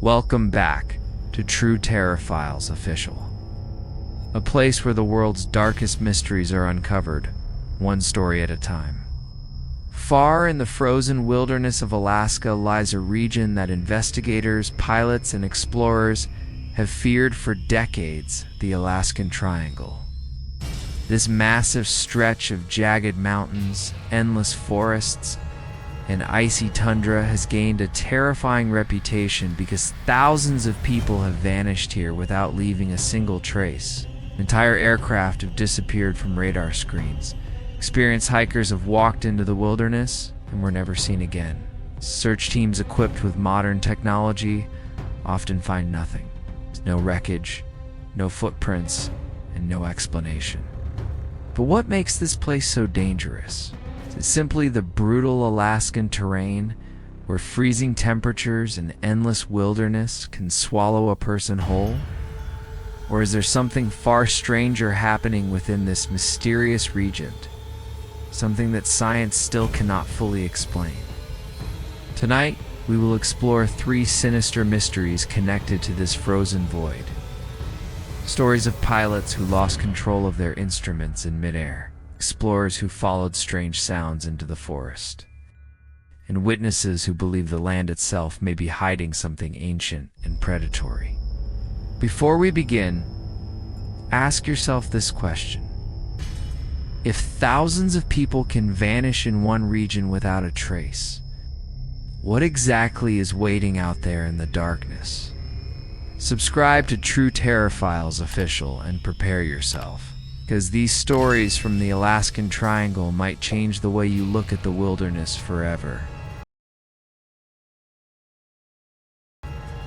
Welcome back to True Terror Files Official, a place where the world's darkest mysteries are uncovered, one story at a time. Far in the frozen wilderness of Alaska lies a region that investigators, pilots, and explorers have feared for decades: the Alaskan Triangle. This massive stretch of jagged mountains, endless forests, and icy tundra has gained a terrifying reputation because thousands of people have vanished here without leaving a single trace. Entire aircraft have disappeared from radar screens. Experienced hikers have walked into the wilderness and were never seen again. Search teams equipped with modern technology often find nothing. No wreckage, no footprints, and no explanation. But what makes this place so dangerous? Is it simply the brutal Alaskan terrain, where freezing temperatures and endless wilderness can swallow a person whole? Or is there something far stranger happening within this mysterious region? Something that science still cannot fully explain. Tonight, we will explore 3 sinister mysteries connected to this frozen void. Stories of pilots who lost control of their instruments in midair, explorers who followed strange sounds into the forest, and witnesses who believe the land itself may be hiding something ancient and predatory. Before we begin, ask yourself this question. If thousands of people can vanish in one region without a trace, what exactly is waiting out there in the darkness? Subscribe to True Terror Files Official and prepare yourself, because these stories from the Alaskan Triangle might change the way you look at the wilderness forever.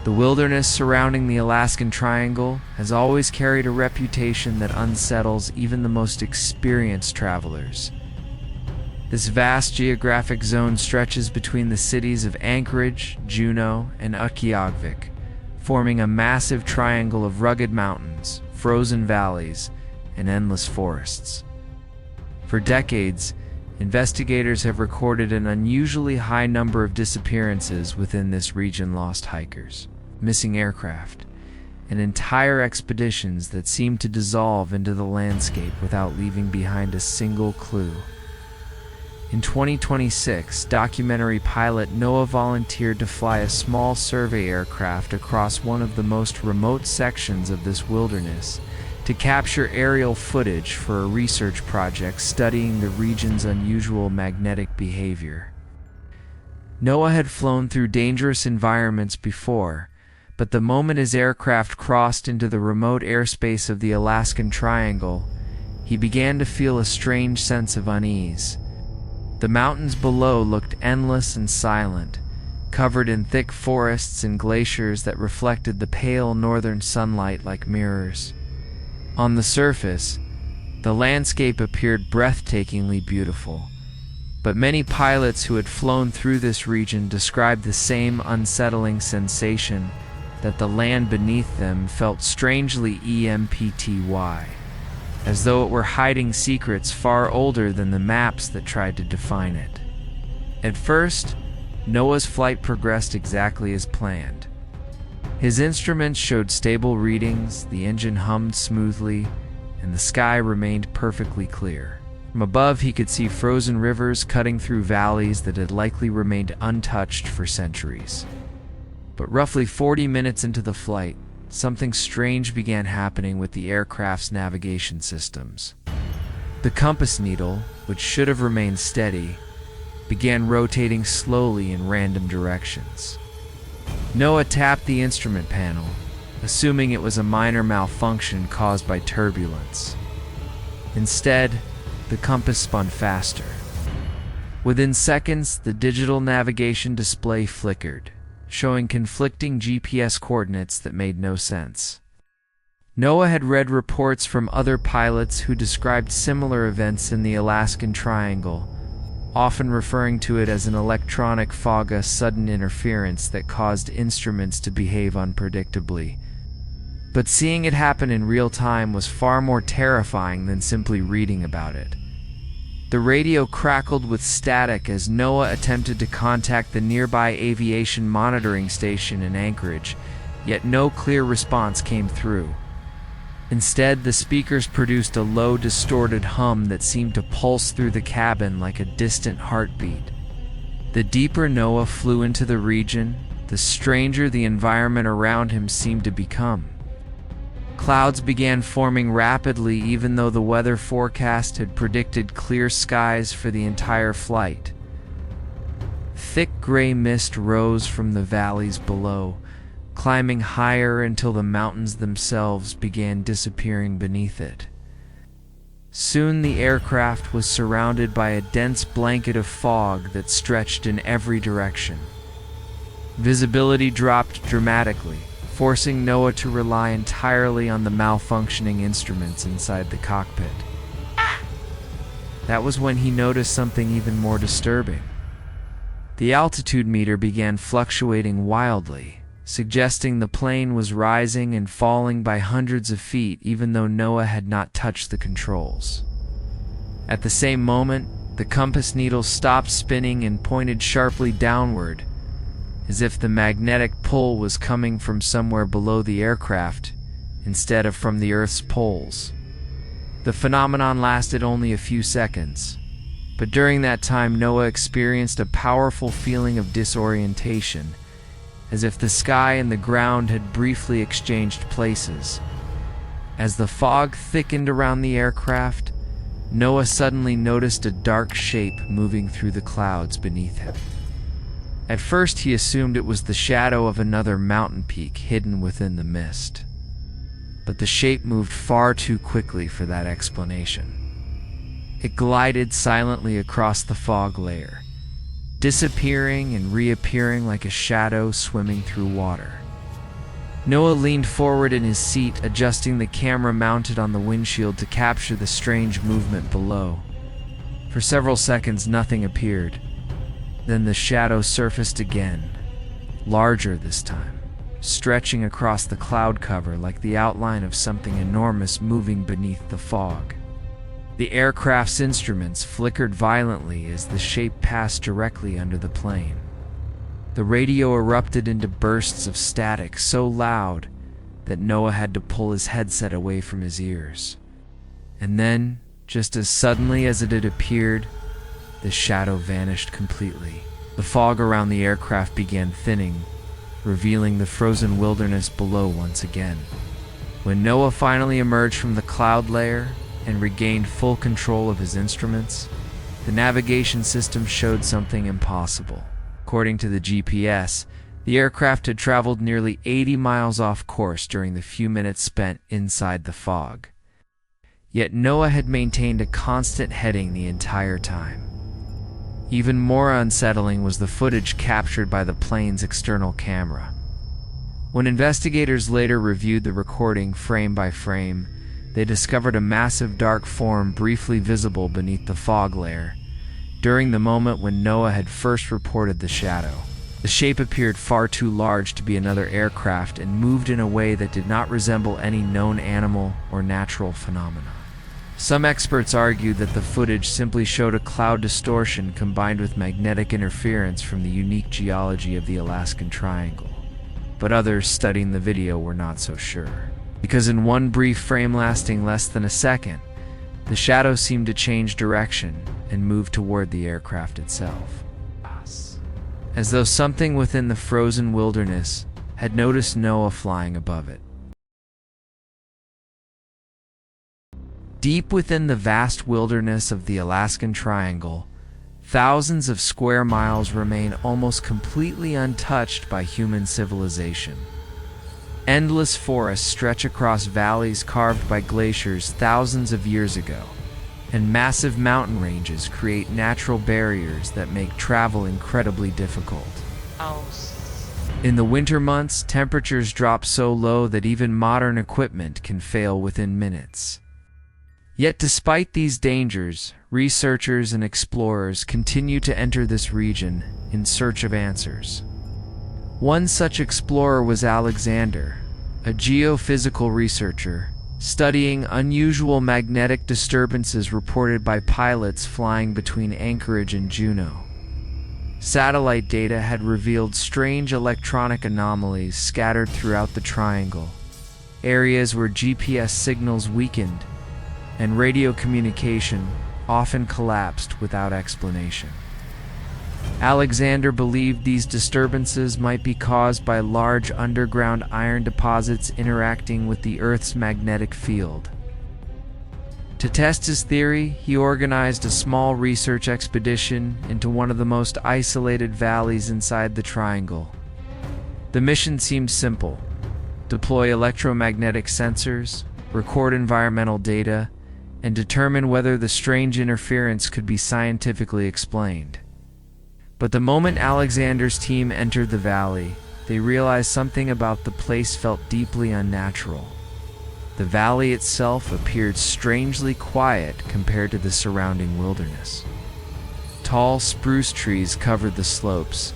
The wilderness surrounding the Alaskan Triangle has always carried a reputation that unsettles even the most experienced travelers. This vast geographic zone stretches between the cities of Anchorage, Juneau, and Utqiagvik, forming a massive triangle of rugged mountains, frozen valleys, and endless forests. For decades, investigators have recorded an unusually high number of disappearances within this region: lost hikers, missing aircraft, and entire expeditions that seem to dissolve into the landscape without leaving behind a single clue. In 2026, documentary pilot Noah volunteered to fly a small survey aircraft across one of the most remote sections of this wilderness to capture aerial footage for a research project studying the region's unusual magnetic behavior. Noah had flown through dangerous environments before, but the moment his aircraft crossed into the remote airspace of the Alaskan Triangle, he began to feel a strange sense of unease. The mountains below looked endless and silent, covered in thick forests and glaciers that reflected the pale northern sunlight like mirrors. On the surface, the landscape appeared breathtakingly beautiful, but many pilots who had flown through this region described the same unsettling sensation, that the land beneath them felt strangely empty, as though it were hiding secrets far older than the maps that tried to define it. At first, Noah's flight progressed exactly as planned. His instruments showed stable readings, the engine hummed smoothly, and the sky remained perfectly clear. From above, he could see frozen rivers cutting through valleys that had likely remained untouched for centuries. But roughly 40 minutes into the flight, something strange began happening with the aircraft's navigation systems. The compass needle, which should have remained steady, began rotating slowly in random directions. Noah tapped the instrument panel, assuming it was a minor malfunction caused by turbulence. Instead, the compass spun faster. Within seconds, the digital navigation display flickered, showing conflicting GPS coordinates that made no sense. Noah had read reports from other pilots who described similar events in the Alaskan Triangle, often referring to it as an electronic fog, a sudden interference that caused instruments to behave unpredictably. But seeing it happen in real time was far more terrifying than simply reading about it. The radio crackled with static as Noah attempted to contact the nearby aviation monitoring station in Anchorage, yet no clear response came through. Instead, the speakers produced a low, distorted hum that seemed to pulse through the cabin like a distant heartbeat. The deeper Noah flew into the region, the stranger the environment around him seemed to become. Clouds began forming rapidly, even though the weather forecast had predicted clear skies for the entire flight. Thick gray mist rose from the valleys below, climbing higher until the mountains themselves began disappearing beneath it. Soon the aircraft was surrounded by a dense blanket of fog that stretched in every direction. Visibility dropped dramatically, forcing Noah to rely entirely on the malfunctioning instruments inside the cockpit. That was when he noticed something even more disturbing. The altitude meter began fluctuating wildly, suggesting the plane was rising and falling by hundreds of feet even though Noah had not touched the controls. At the same moment, the compass needle stopped spinning and pointed sharply downward, as if the magnetic pull was coming from somewhere below the aircraft instead of from the Earth's poles. The phenomenon lasted only a few seconds, but during that time Noah experienced a powerful feeling of disorientation, as if the sky and the ground had briefly exchanged places. As the fog thickened around the aircraft, Noah suddenly noticed a dark shape moving through the clouds beneath him. At first he assumed it was the shadow of another mountain peak hidden within the mist. But the shape moved far too quickly for that explanation. It glided silently across the fog layer, disappearing and reappearing like a shadow swimming through water. Noah leaned forward in his seat, adjusting the camera mounted on the windshield to capture the strange movement below. For several seconds nothing appeared. Then the shadow surfaced again, larger this time, stretching across the cloud cover like the outline of something enormous moving beneath the fog. The aircraft's instruments flickered violently as the shape passed directly under the plane. The radio erupted into bursts of static so loud that Noah had to pull his headset away from his ears. And then, just as suddenly as it had appeared, the shadow vanished completely. The fog around the aircraft began thinning, revealing the frozen wilderness below once again. When Noah finally emerged from the cloud layer and regained full control of his instruments, the navigation system showed something impossible. According to the GPS, the aircraft had traveled nearly 80 miles off course during the few minutes spent inside the fog. Yet Noah had maintained a constant heading the entire time. Even more unsettling was the footage captured by the plane's external camera. When investigators later reviewed the recording frame by frame, they discovered a massive dark form briefly visible beneath the fog layer during the moment when Noah had first reported the shadow. The shape appeared far too large to be another aircraft and moved in a way that did not resemble any known animal or natural phenomena. Some experts argued that the footage simply showed a cloud distortion combined with magnetic interference from the unique geology of the Alaskan Triangle. But others studying the video were not so sure, because in one brief frame lasting less than a second, the shadow seemed to change direction and move toward the aircraft itself, as though something within the frozen wilderness had noticed Noah flying above it. Deep within the vast wilderness of the Alaskan Triangle, thousands of square miles remain almost completely untouched by human civilization. Endless forests stretch across valleys carved by glaciers thousands of years ago, and massive mountain ranges create natural barriers that make travel incredibly difficult. In the winter months, temperatures drop so low that even modern equipment can fail within minutes. Yet despite these dangers, researchers and explorers continue to enter this region in search of answers. One such explorer was Alexander, a geophysical researcher studying unusual magnetic disturbances reported by pilots flying between Anchorage and Juneau. Satellite data had revealed strange electronic anomalies scattered throughout the triangle, areas where GPS signals weakened and radio communication often collapsed without explanation. Alexander believed these disturbances might be caused by large underground iron deposits interacting with the Earth's magnetic field. To test his theory, he organized a small research expedition into one of the most isolated valleys inside the triangle. The mission seemed simple: deploy electromagnetic sensors, record environmental data, and determine whether the strange interference could be scientifically explained. But the moment Alexander's team entered the valley, they realized something about the place felt deeply unnatural. The valley itself appeared strangely quiet compared to the surrounding wilderness. Tall spruce trees covered the slopes,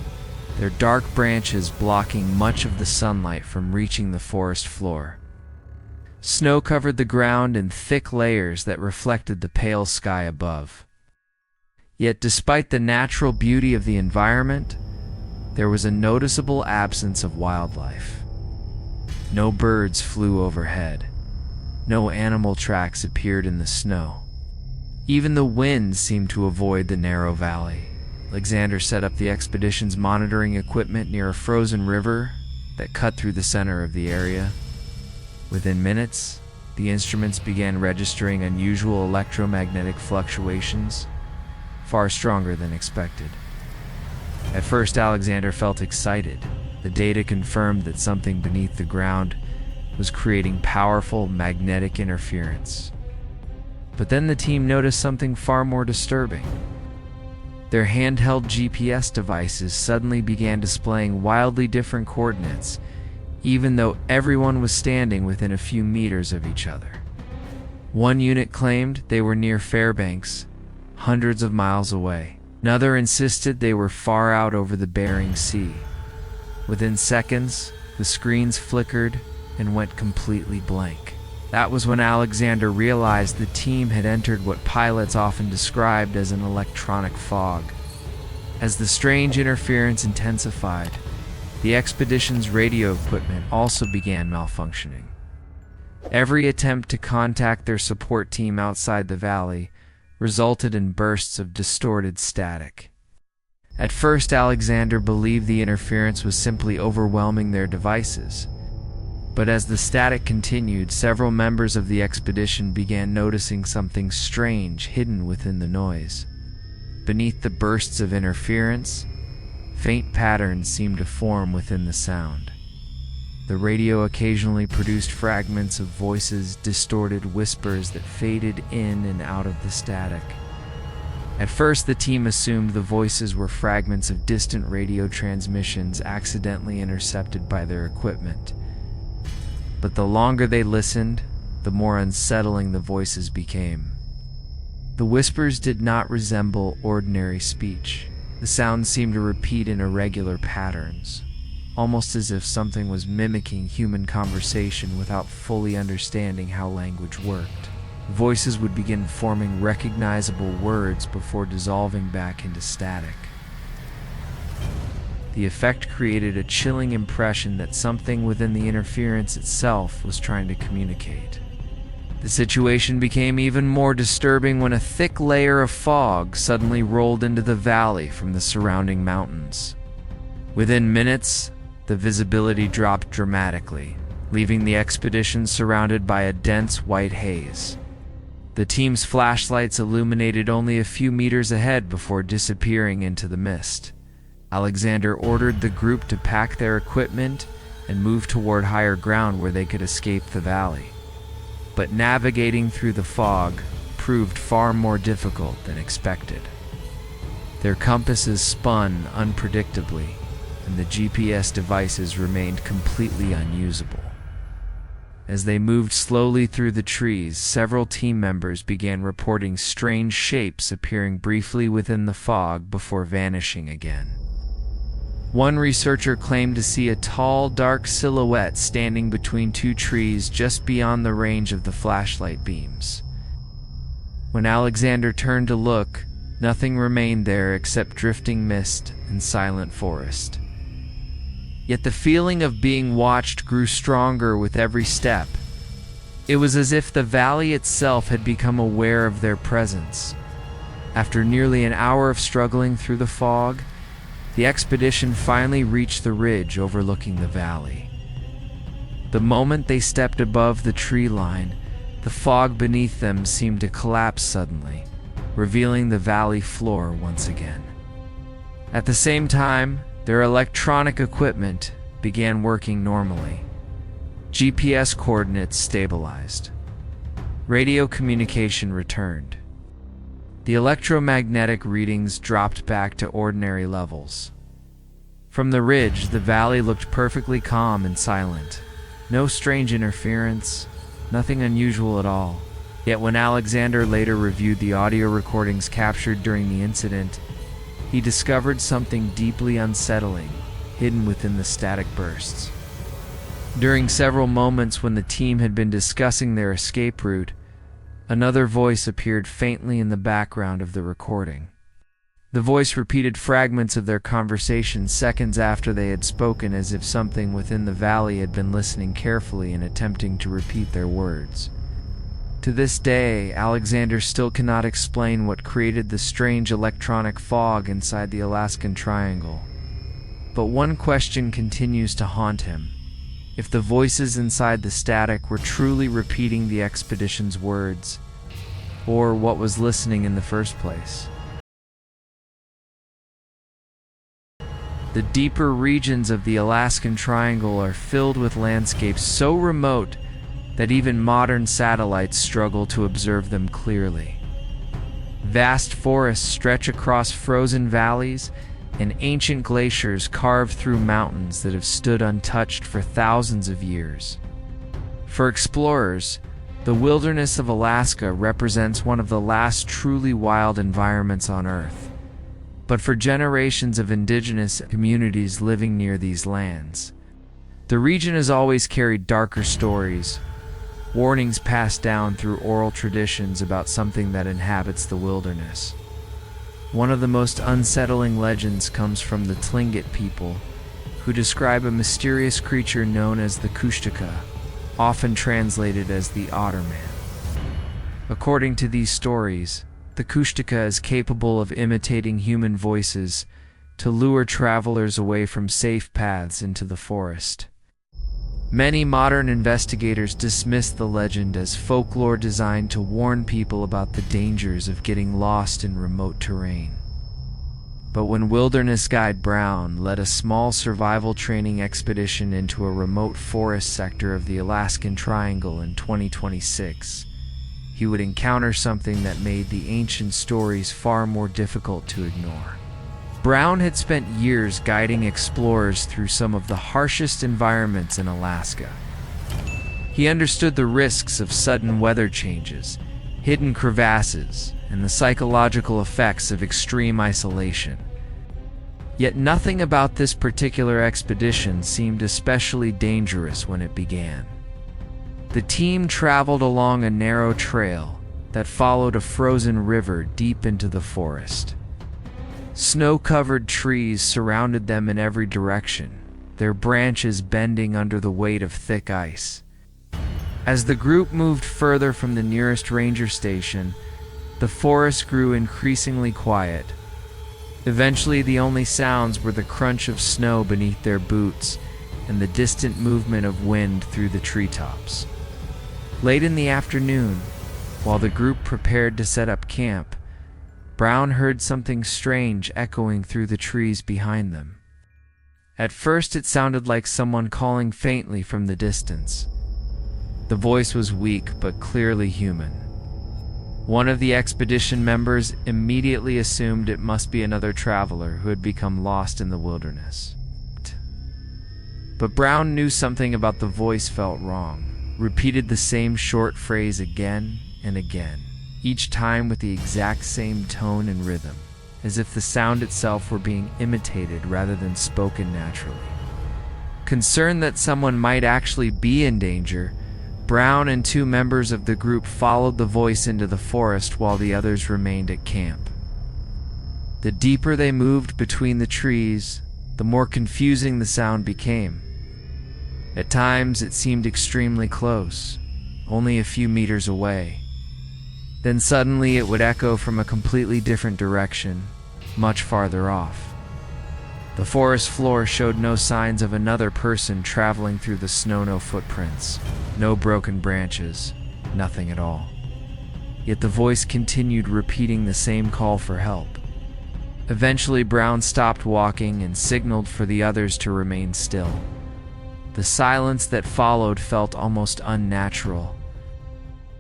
their dark branches blocking much of the sunlight from reaching the forest floor. Snow covered the ground in thick layers that reflected the pale sky above. Yet despite the natural beauty of the environment, there was a noticeable absence of wildlife. No birds flew overhead. No animal tracks appeared in the snow. Even the wind seemed to avoid the narrow valley. Alexander set up the expedition's monitoring equipment near a frozen river that cut through the center of the area. Within minutes, the instruments began registering unusual electromagnetic fluctuations, far stronger than expected. At first, Alexander felt excited. The data confirmed that something beneath the ground was creating powerful magnetic interference. But then the team noticed something far more disturbing. Their handheld GPS devices suddenly began displaying wildly different coordinates, even though everyone was standing within a few meters of each other. One unit claimed they were near Fairbanks, hundreds of miles away. Another insisted they were far out over the Bering Sea. Within seconds, the screens flickered and went completely blank. That was when Alexander realized the team had entered what pilots often described as an electronic fog. As the strange interference intensified, the expedition's radio equipment also began malfunctioning. Every attempt to contact their support team outside the valley resulted in bursts of distorted static. At first, Alexander believed the interference was simply overwhelming their devices. But as the static continued, several members of the expedition began noticing something strange hidden within the noise. Beneath the bursts of interference, faint patterns seemed to form within the sound. The radio occasionally produced fragments of voices, distorted whispers that faded in and out of the static. At first, the team assumed the voices were fragments of distant radio transmissions accidentally intercepted by their equipment. But the longer they listened, the more unsettling the voices became. The whispers did not resemble ordinary speech. The sounds seemed to repeat in irregular patterns, almost as if something was mimicking human conversation without fully understanding how language worked. Voices would begin forming recognizable words before dissolving back into static. The effect created a chilling impression that something within the interference itself was trying to communicate. The situation became even more disturbing when a thick layer of fog suddenly rolled into the valley from the surrounding mountains. Within minutes, the visibility dropped dramatically, leaving the expedition surrounded by a dense white haze. The team's flashlights illuminated only a few meters ahead before disappearing into the mist. Alexander ordered the group to pack their equipment and move toward higher ground where they could escape the valley. But navigating through the fog proved far more difficult than expected. Their compasses spun unpredictably, and the GPS devices remained completely unusable. As they moved slowly through the trees, several team members began reporting strange shapes appearing briefly within the fog before vanishing again. One researcher claimed to see a tall, dark silhouette standing between two trees just beyond the range of the flashlight beams. When Alexander turned to look, nothing remained there except drifting mist and silent forest. Yet the feeling of being watched grew stronger with every step. It was as if the valley itself had become aware of their presence. After nearly an hour of struggling through the fog, the expedition finally reached the ridge overlooking the valley. The moment they stepped above the tree line, the fog beneath them seemed to collapse suddenly, revealing the valley floor once again. At the same time, their electronic equipment began working normally. GPS coordinates stabilized. Radio communication returned. The electromagnetic readings dropped back to ordinary levels. From the ridge, the valley looked perfectly calm and silent. No strange interference, nothing unusual at all. Yet when Alexander later reviewed the audio recordings captured during the incident, he discovered something deeply unsettling, hidden within the static bursts. During several moments when the team had been discussing their escape route, another voice appeared faintly in the background of the recording. The voice repeated fragments of their conversation seconds after they had spoken, as if something within the valley had been listening carefully and attempting to repeat their words. To this day, Alexander still cannot explain what created the strange electronic fog inside the Alaskan Triangle. But one question continues to haunt him. If the voices inside the static were truly repeating the expedition's words, or what was listening in the first place. The deeper regions of the Alaskan Triangle are filled with landscapes so remote that even modern satellites struggle to observe them clearly. Vast forests stretch across frozen valleys, and ancient glaciers carve through mountains that have stood untouched for thousands of years. For explorers, the wilderness of Alaska represents one of the last truly wild environments on Earth. But for generations of indigenous communities living near these lands, the region has always carried darker stories, warnings passed down through oral traditions about something that inhabits the wilderness. One of the most unsettling legends comes from the Tlingit people, who describe a mysterious creature known as the Kushtaka, often translated as the Otter Man. According to these stories, the Kushtaka is capable of imitating human voices to lure travelers away from safe paths into the forest. Many modern investigators dismiss the legend as folklore designed to warn people about the dangers of getting lost in remote terrain. But when wilderness guide Brown led a small survival training expedition into a remote forest sector of the Alaskan Triangle in 2026, he would encounter something that made the ancient stories far more difficult to ignore. Brown had spent years guiding explorers through some of the harshest environments in Alaska. He understood the risks of sudden weather changes, hidden crevasses, and the psychological effects of extreme isolation. Yet nothing about this particular expedition seemed especially dangerous when it began. The team traveled along a narrow trail that followed a frozen river deep into the forest. Snow-covered trees surrounded them in every direction, their branches bending under the weight of thick ice. As the group moved further from the nearest ranger station, the forest grew increasingly quiet. Eventually, the only sounds were the crunch of snow beneath their boots and the distant movement of wind through the treetops. Late in the afternoon, while the group prepared to set up camp, Brown heard something strange echoing through the trees behind them. At first, it sounded like someone calling faintly from the distance. The voice was weak but clearly human. One of the expedition members immediately assumed it must be another traveler who had become lost in the wilderness. But Brown knew something about the voice felt wrong, repeated the same short phrase again and again, each time with the exact same tone and rhythm. as if the sound itself were being imitated rather than spoken naturally. Concerned that someone might actually be in danger, Brown and two members of the group followed the voice into the forest while the others remained at camp. The deeper they moved between the trees, the more confusing the sound became. At times it seemed extremely close, only a few meters away. Then suddenly it would echo from a completely different direction, much farther off. The forest floor showed no signs of another person traveling through the snow, no footprints, no broken branches, nothing at all. Yet the voice continued repeating the same call for help. Eventually, Brown stopped walking and signaled for the others to remain still. The silence that followed felt almost unnatural.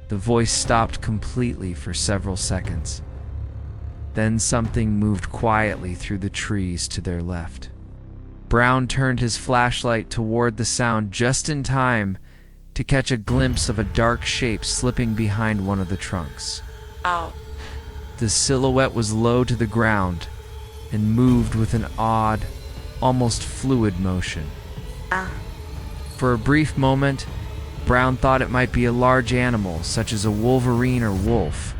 The voice stopped completely for several seconds. Then something moved quietly through the trees to their left. Brown turned his flashlight toward the sound just in time to catch a glimpse of a dark shape slipping behind one of the trunks. Ow. The silhouette was low to the ground and moved with an odd, almost fluid motion. For a brief moment, Brown thought it might be a large animal, such as a wolverine or wolf.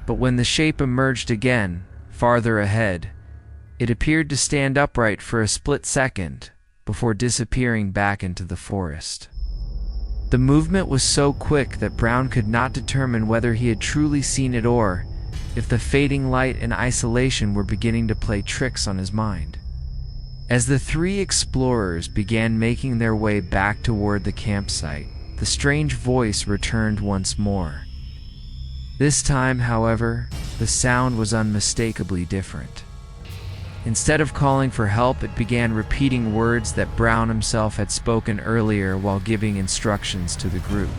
But when the shape emerged again, farther ahead, it appeared to stand upright for a split second before disappearing back into the forest. The movement was so quick that Brown could not determine whether he had truly seen it or if the fading light and isolation were beginning to play tricks on his mind. As the three explorers began making their way back toward the campsite, the strange voice returned once more. This time, however, the sound was unmistakably different. Instead of calling for help, it began repeating words that Brown himself had spoken earlier while giving instructions to the group.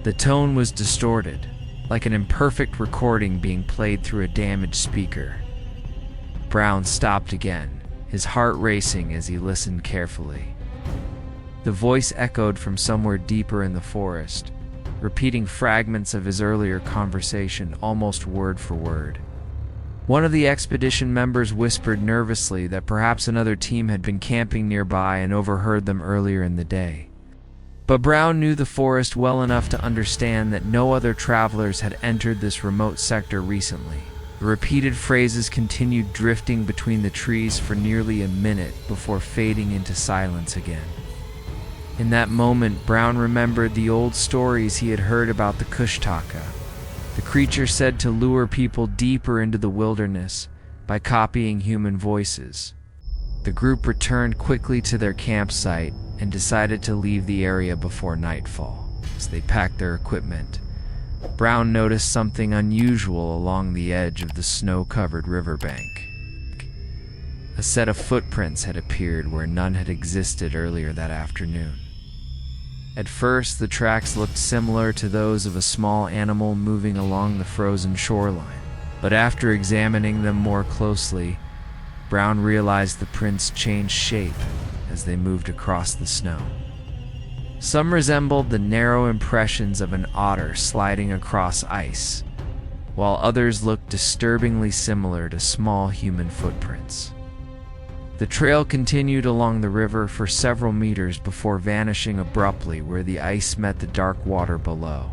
The tone was distorted, like an imperfect recording being played through a damaged speaker. Brown stopped again, his heart racing as he listened carefully. The voice echoed from somewhere deeper in the forest, repeating fragments of his earlier conversation almost word for word. One of the expedition members whispered nervously that perhaps another team had been camping nearby and overheard them earlier in the day. But Brown knew the forest well enough to understand that no other travelers had entered this remote sector recently. The repeated phrases continued drifting between the trees for nearly a minute before fading into silence again. In that moment, Brown remembered the old stories he had heard about the Kushtaka, the creature said to lure people deeper into the wilderness by copying human voices. The group returned quickly to their campsite and decided to leave the area before nightfall. As they packed their equipment, Brown noticed something unusual along the edge of the snow-covered riverbank. A set of footprints had appeared where none had existed earlier that afternoon. At first, the tracks looked similar to those of a small animal moving along the frozen shoreline, but after examining them more closely, Brown realized the prints changed shape as they moved across the snow. Some resembled the narrow impressions of an otter sliding across ice, while others looked disturbingly similar to small human footprints. The trail continued along the river for several meters before vanishing abruptly where the ice met the dark water below.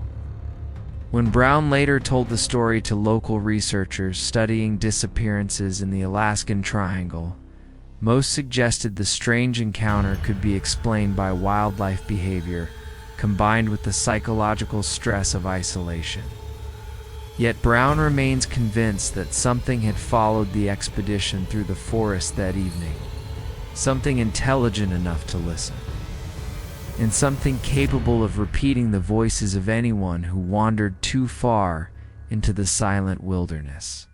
When Brown later told the story to local researchers studying disappearances in the Alaskan Triangle, most suggested the strange encounter could be explained by wildlife behavior combined with the psychological stress of isolation. Yet Brown remains convinced that something had followed the expedition through the forest that evening, something intelligent enough to listen, and something capable of repeating the voices of anyone who wandered too far into the silent wilderness.